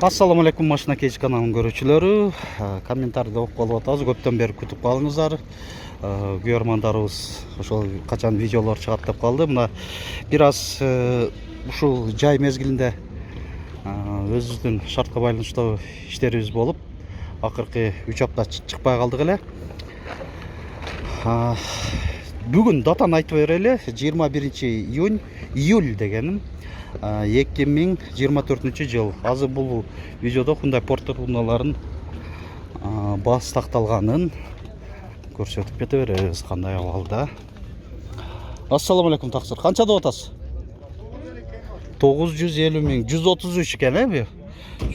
Assalamu алейкум, машина кеч каналының көрүүчүлөрү. Комментарийди окуп калып атабыз. Көптөн бери күтүп калыңыздар. Көрөрмандарыбыз ошол качан видеолор чыгат деп калды. Мына бир аз ушул жай мезгилинде өзүбүздүн шартка байланыштуу иштерибиз болуп, акыркы 3 апта чыкпай калдык эле. Бүгүн датаны айтып берели. 21 июль дегеним. 2024 жыл. Азыр бул видеодо кандай порт тургуналарын баасы такталганын көрсөтүп кете беребиз, кандай абалда. Ассаламу алейкум таксыр. Канча деп атасыз? 950 миң, 133 экен бу.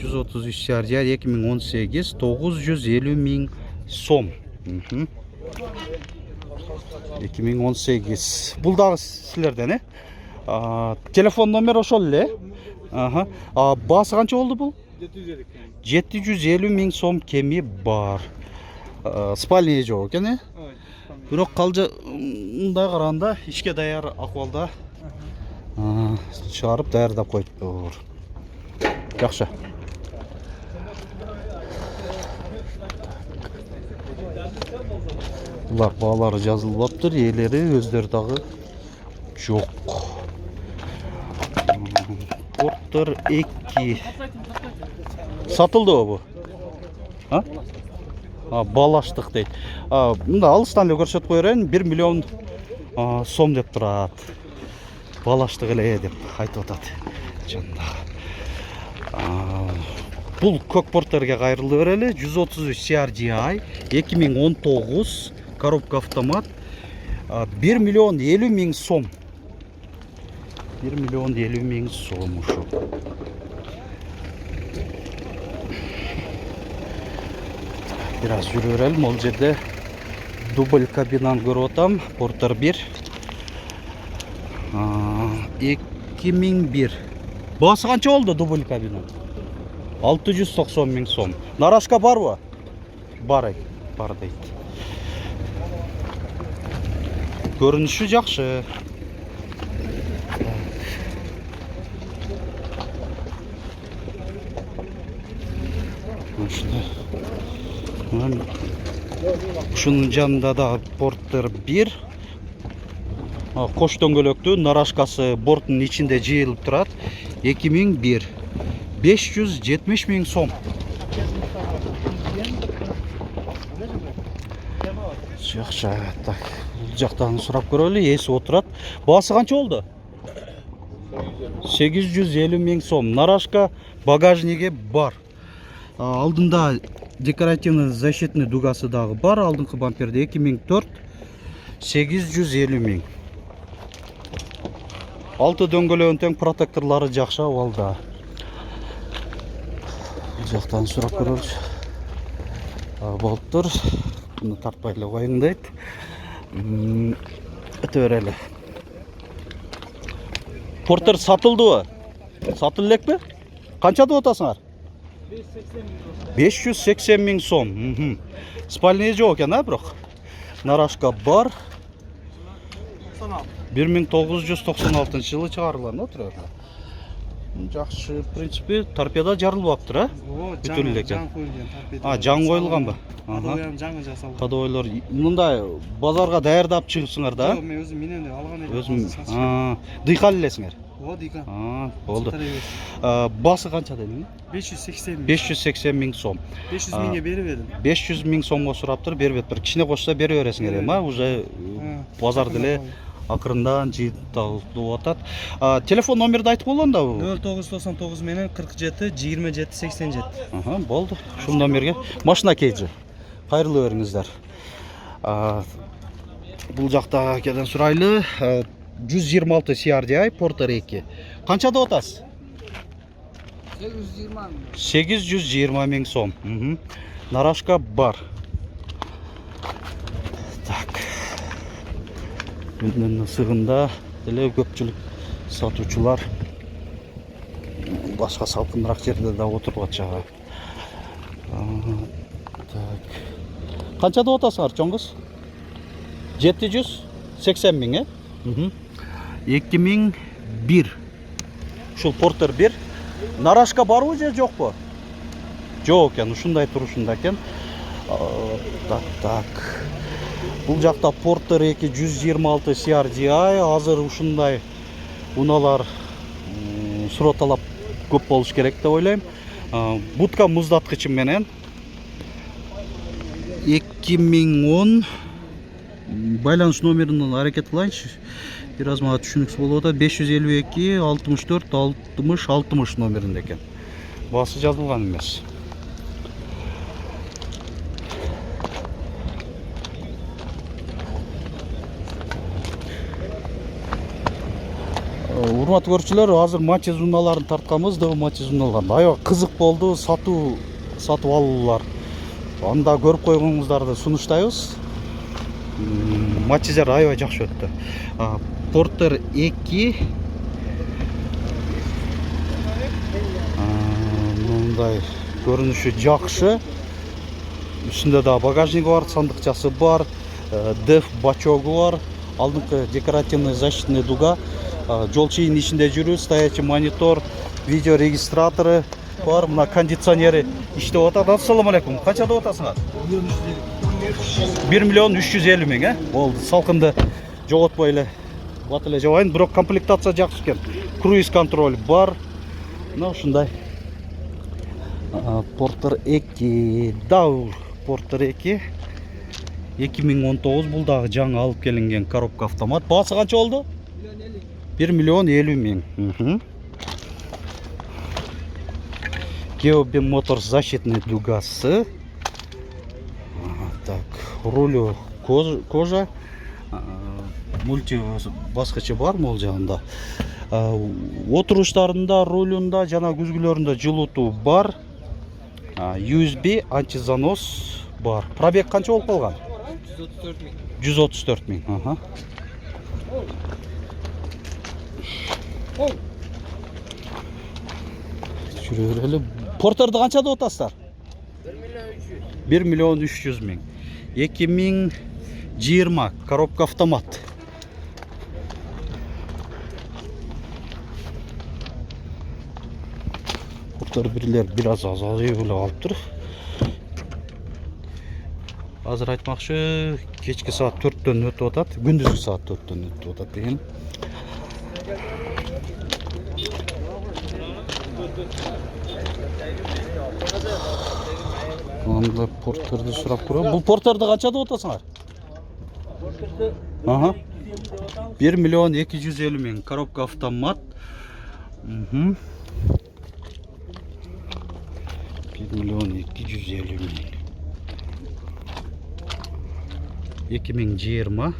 133 шаржа 2018 950 миң сом. 2018. Бул дагы силерден, телефон номер ошол эле. Баасы канча болду бул? 750 миң сом кеми бар. Спальный жок экен, Бирок калжа мындай караганда ишке даяр акыбалда чыгарып даярдап коюптур. Жакшы. Булар баалары жазылып, ээлери өздөрү дагы жок. Порттер 2 сатылды бу. Балаштык дейт. Мында алыстан эле көрсөтүп коерен, 1 миллион сом деп турат. Балаштык эле деп айтып атат. Жанда. Бул көк порттерге кайрылды берели. 133 CRGI 2019 коробка автомат. 1 миллион 50 миң сом. 1 миллион 50 миң сом ушул. Бир аз жүрө берели. Могул жерде дубль кабинаны көрүп атам. Портер 1. 2001. Баасы канча болду дубль кабина? 690 миң сом. Нарашка барбы? Бар дейт. Көрүнүшү жакшы. Ушунун жанында да порттер 1. Кош дөңгөлөктүү нарашкасы борттун ичинде жыйылып турат. 2001. 570 миң сом. Жакшы. Так, бул жактан сурап көрөлү. Эси отурат. Баасы канча болду? 850 миң сом. Нарашка багажниги бар. Алдында декоративный защитный дугасы дагы бар. Алдыңкы бамперде 2004 850 миң. Алты дөңгөлөгүнүн тең протекторлору жакшы абалда. Жактан сурап көрөлүчү. Болуптур. Муну тартпай эле коюң дейт. Өтө берели. Портер сатылдыбы? Сатылып элекпи? Канча деп атасыңар? 580 миң сом. Спальный жок экен, бирок. Нарашка бар. 1996 жылы чыгарылган, отур. Жакшы, в принципе, торпеда жарылбаптыр, бүтүн эле экен. Жан коюлганбы? Кадойлор жаңы жасалган. Кадойлор мындай базарга даярдап чыгыпсыңар да? Жок, мен өзүм менен эле алган элем. Өзүм. Дыйкан элесиңер? Дыйкан. Болду. Баасы канча дедиң? 580 миң сом. 500 миңге берип едим. 500 миң сомго сураптыр, бербет. Бир кичине кошсо бере бересиңер, уже базарды эле акырындан жыйынтылып атат. Телефон номерди айтып болгондабы? 0999 менен 47 27 87. Болду. Ушул номерге машина кейджи. Кайрылы бериңиздер. Бул жакта кеден сурайлы. 126 CRDI Porter 2. Канча деп атасыз? 820 миң сом. Нарашка бар. Так. Менден сыгында деле көпчүлүк сатуучулар башка салкыныраак жерде да отуруп атышат. Так. Канча деп атасыңар, чоңгуз? 780 миң, 2001. Ушул Porter 1. Нарашка барбы же жокпу? жок экен, ушундай турушунда экен. Так. Бул жакта Porter 2 126 CRDI, азыр ушундай унаалар суроталап көп болуш керек деп ойлойм. Будка муздаткычы менен 2010 байланыш номеринен аракет кылайынчы. Бир аз мага түшүнүксүз болуп атат. 552 64 60 60 номеринде экен. Басы жазылган эмес. Урматтуу көрүүчүлөр, азыр Matiz унааларын тартканбыз да, Matiz унааларын. Аябай кызык болду, сатып алуулар. Анда көрүп койгоңуздарды сунуштайбыз. Матизер аябай жакшы өттү. Porter 2 мындай көрүнүшү жакшы. Үстүндө да багажниги бар, сандыкчасы бар, DEF бачогу бар, алдыңкы декоративный защитный дуга, жол чыйын ичинде жүрүү, стоячий монитор, видео регистратору бар, мына кондиционери иштеп атат. Ассаламу алейкум. Канча деп атасыңар? 1 миллион 350 миң, Болду, салкынды жоготпой эле бат эле жабайын, бирок комплектация жакшы экен. Круиз контроль бар. Мына ушундай. Porter 2, Dau Porter 2 2019, бул дагы жаңы алып келинген коробка автомат. Баасы канча болду? 1 миллион 50 миң. Geobin Motors защитный дугасы. Так, рулю кожа. Мульти баскычы бар мол жагында. Отуруштарында, рулюнда жана күзгүлөрүндө жылытуу бар. USB антизанос бар. Пробег канча болуп калган? 134 миң. Жүрө берели. Porter'ды канча деп атасыздар? 1 миллион 300 миң. 2020 коробка автомат. Porter бирлер бир аз азайып эле калыптыр. Азыр айтмакчы, кечки саат 4-төн өтүп атат, күндүзгү саат 4-төн өтүп атат деген. Анда Porter'ды сурап көрөм. Бул Porter'ды канча деп атасыңар? 1 миллион 250 миң, коробка автомат. 1 миллион 250 миң. 2020.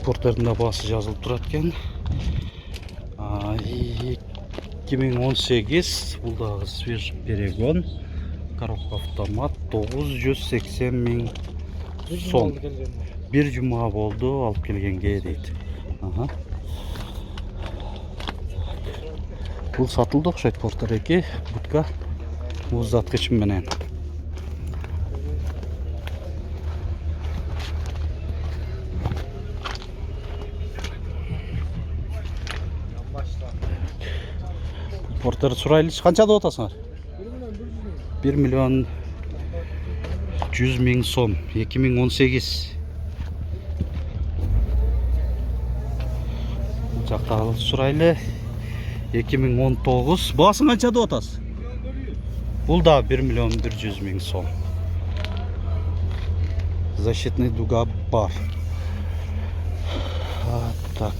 Porter'ın da bası жазылып турат экен. 2018, бул дагы свеж перегон. Коробка автомат 980 миң сом. Bir cuma болду алып келгенге дейт. Бул сатылды окшойт Porter 2, будка муздаткычы менен. Porter сурайлычы канча деп атасыңар? 1 миллион 100 миң сом, 2018. Жактагы сурайлы 2019. Баасы канча деп атасыз? Бул да 1 миллион 100 миң сом. Защитный дуга бар. Так.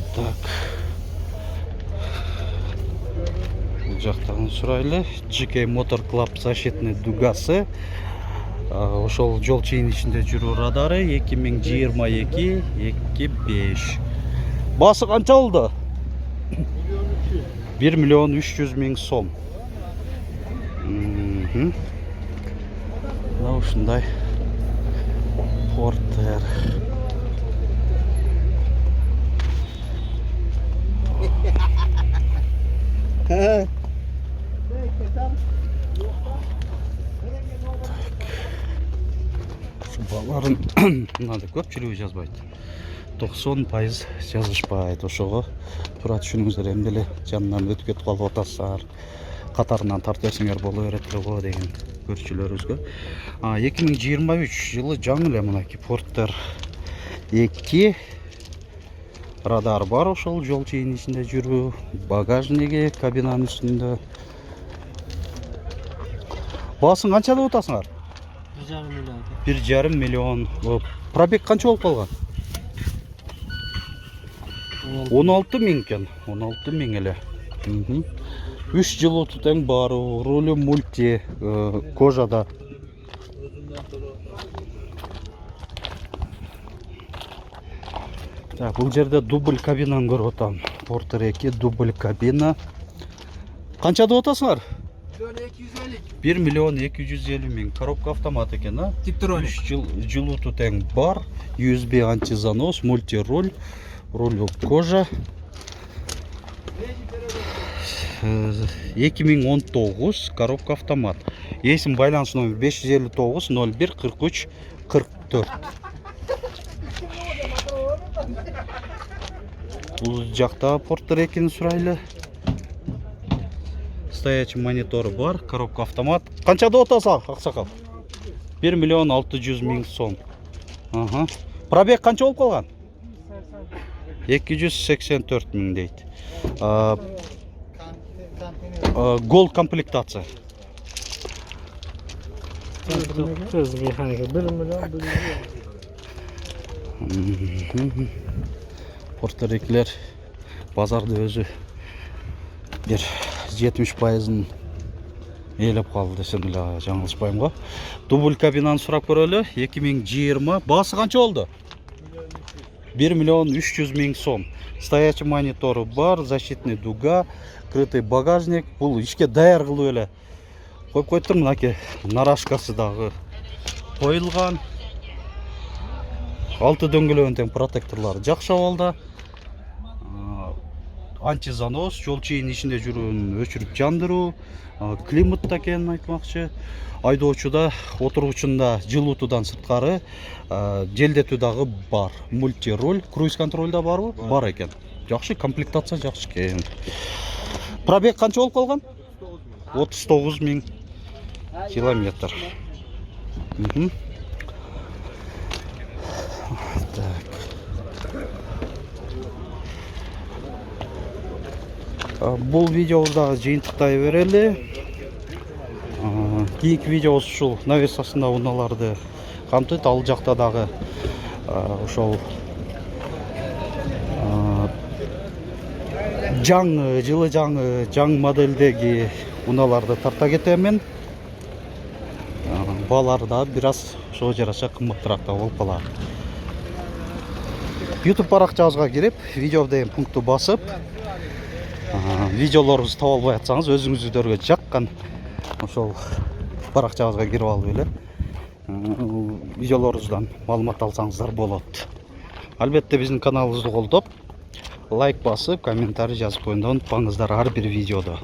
Бул жактагы сурайлы GK Motor Club защитный дугасы. Ошол жол чыйын ичинде жүрүү радары 2022-25. Басы канча болду? 1 миллион 300 миң сом. Мына ушундай Porter. Баларын мынандай көпчүлүгү жазбайт. 90% жазышпайт. Ошого туура түшүнүңүздөр. Эми деле жанынан өтүп кетип калып атасыздар. Катарынан тарта берсеңер боло берет эле го деген көрүүчүлөрүбүзгө. 2023 жылы жаңы эле мынакей Porter 2 радар бар, ошол жол чейин ичинде жүрүү, багажниги кабинанын үстүндө. Баасын канча деп атасыңар? 1,5 миллион. Пробег канча болуп калган? 16 миң экен. 16 миң эле. 3 жылуу тең бар, рулю мульти, кожада. Так, бул жерде дубль кабинаны көрүп атам. Porter 2 дубль кабина. Канча деп атасыңар? 1 миллион 250 миң. Коробка автомат экен, а? Типтроник. 3 жылуу тең бар, USB антизанос, мульти-руль, руль кожа. 2019 коробка автомат. Есім байланыс номер 559 01 43 44. Бұл жақта Porter 2-ні сұрайлы. Стоячий мониторы бар, коробка автомат. Қанша да отасың, ақсақал? 1 миллион 600 миң сом. Пробег қанша болып қалған? 284 миң дейді. Gold комплектация. Söz mekanika 1 milyon 100. Porter 2'ler bazarda özü bir 70%'ın eelеп kaldı desem bile жаңылышпайм го. Дубль кабинаны сурап көрөлү. 2020 баасы канча болду? 1 миллион 300 миң сом. Стоячий монитору бар, защитный дуга, крытый багажник. Бул ишке даяр кылып эле коюп койдум. Мынакей нарашкасы дагы коюлган. 6 дөңгөлөгүнүн тең протекторлору жакшы абалда. Антизанос, жол чейин ичинде жүрүүнү өчүрүп жандыруу, климатта экенин айтмакчы. Айдоочуда, отуруучунда жылуутуудан сырткары желдетүү дагы бар. Мульти-руль, круиз контроль да барбы? Бар экен. Жакшы, комплектация жакшы экен. Пробег канча болуп калган? 39 миң километр. Бұл видеода жиынтықтай берели. Кийинки видеобуз ушул навесасында унааларды камтыйт. Ал жакта дагы ошол жылы жаңы модельдеги унааларды тарта кетемен. Баалары да бир аз ошого жараша кымбатыраак да болуп калат. YouTube баракчабызга кирип, видео деген пункту басып, видеолорубузду таба албай атсаңыз, өзүңүздөргө жаккан ошол баракчабызга кирип алып эле видеолорубуздан маалымат алсаңыздар болот. Албетте биздин каналыбызды колдоп, лайк басып, комментарий жазып коюуну унутпаңыздар ар бир видеодо.